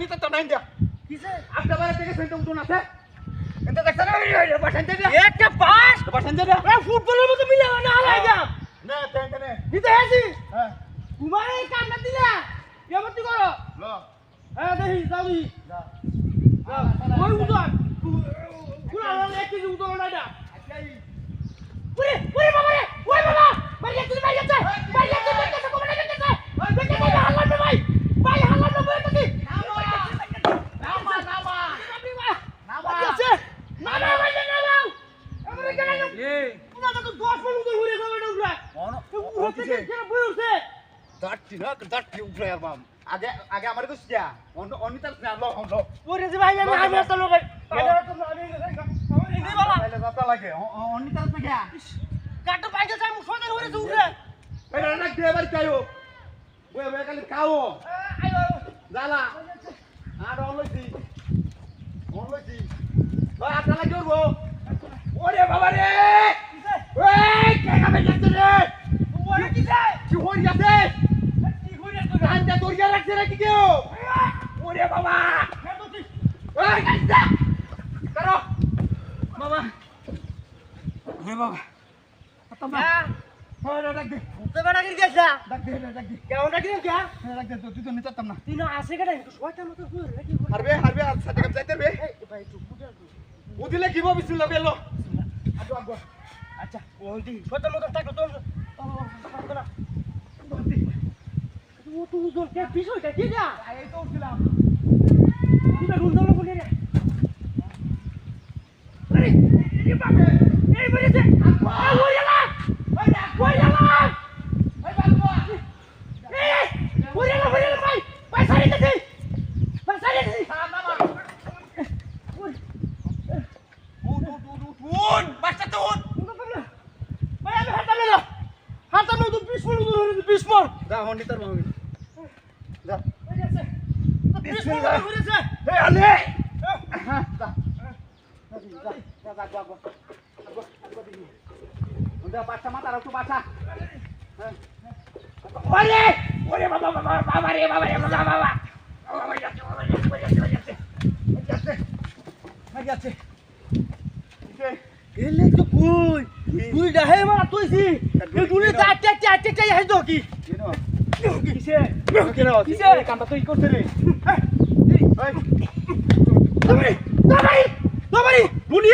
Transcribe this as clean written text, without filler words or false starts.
নিতে তো নাই দিয়া কিসে আপনার বাড়ি থেকে সেন্টার উঠুন আছে এটা দেখছেন বাসান্তে দিয়া একটা পাস বাসান্তে দিয়া এ ফুটবলের মতো মিলে না হালাই যা না তেন তেনে নিতে আসি হ্যাঁ তোমার এই কামটা দিলা কেমতি করো ল হ্যাঁ দেখি যাও দি যা ওই উদর পুরা এক কেজি উদর না এটা ওরে ওরে বাবা রে ওই বাবা ভাই যাচ্ছে ভাই যাচ্ছে ভাই যাচ্ছে ভাই যাচ্ছে কোমরে যাচ্ছে ভাই যাচ্ছে ভাই হাল্লা দে ভাই হাল্লা দে ভাই যাচ্ছে নামা যাচ্ছে না না ভাই না না আমরা কেন এই পুরা তো 10 মিনিট ধরে ঘুরে যাবে এটা উঠে কোন উঠে কেন বই উঠছে দাঁড়টি উঠলে আর বাম আগে আগে আমার তো সিয়া অনিতার না ল হল ওরে যে ভাই আমি আমি তো লোক আমি তো আমি এই বাবা তাহলে যাতা লাগে অনিতার না গিয়া কাটো পাইছে যাই মুখ সোজা ঘুরে উঠে এই না দে এবার কায়ো ওই ওই খালি খাও আইও জালা আর অনলইছি ওই আটা লাগি ওরবো ওরে বাবা রে ওই কে কামে যাচ্ছে রে ওরে কিছে কি হই যাচ্ছে কি ঘুরে তো কান্দা দরিয়া রাখছে নাকি কেউ ওরে বাবা ওই কান্দা করো বাবা ওরে বাবা তোমরা ওরে ডাক দে তো বড় কি গেছা ডাক দে কেমন ডাকি কে ডাক দে তুই তো নিতে না তুই না আসে কেন শয়তান মতো ঘুরে নাকি হারবে আর সাথে কাম যাইতে রে এই ভাই তুই বুঝা উদিলে কি ভাবে বিসমিল্লাহ বেলো আচ্ছা ওই শয়তান মতো থাকলো তো ও তুই দল কে বিষয়টা কি যা এই তো উঠছিলাম তুই রুল দাও বলে রে আরে এই বাবা এই বলেছে ওই গেল ওই গেল এই বাবা এই ওই গেল ভাই ভাই সারি গেছে উঠ বাচ্চা তো উঠ ভাই আমি হাঁটা না তো 20 মিনিট ধরে 20 মিনিট যা হন্ডিতার মামি যা ওই গেছে 20 মিনিট ঘুরেছে এই আলে হ্যাঁ যা যা বাচ্চা মাথা রাখো বাচ্চা ওরে ওরে বাবা রে বাবা যাচ্ছে এলে তো কই তুই ডাহে মারা তুইছি এই দুনি চারটে হাইতো কি কিসে কিসে কামটা তুই করছিস রে এই দাবারি বুনি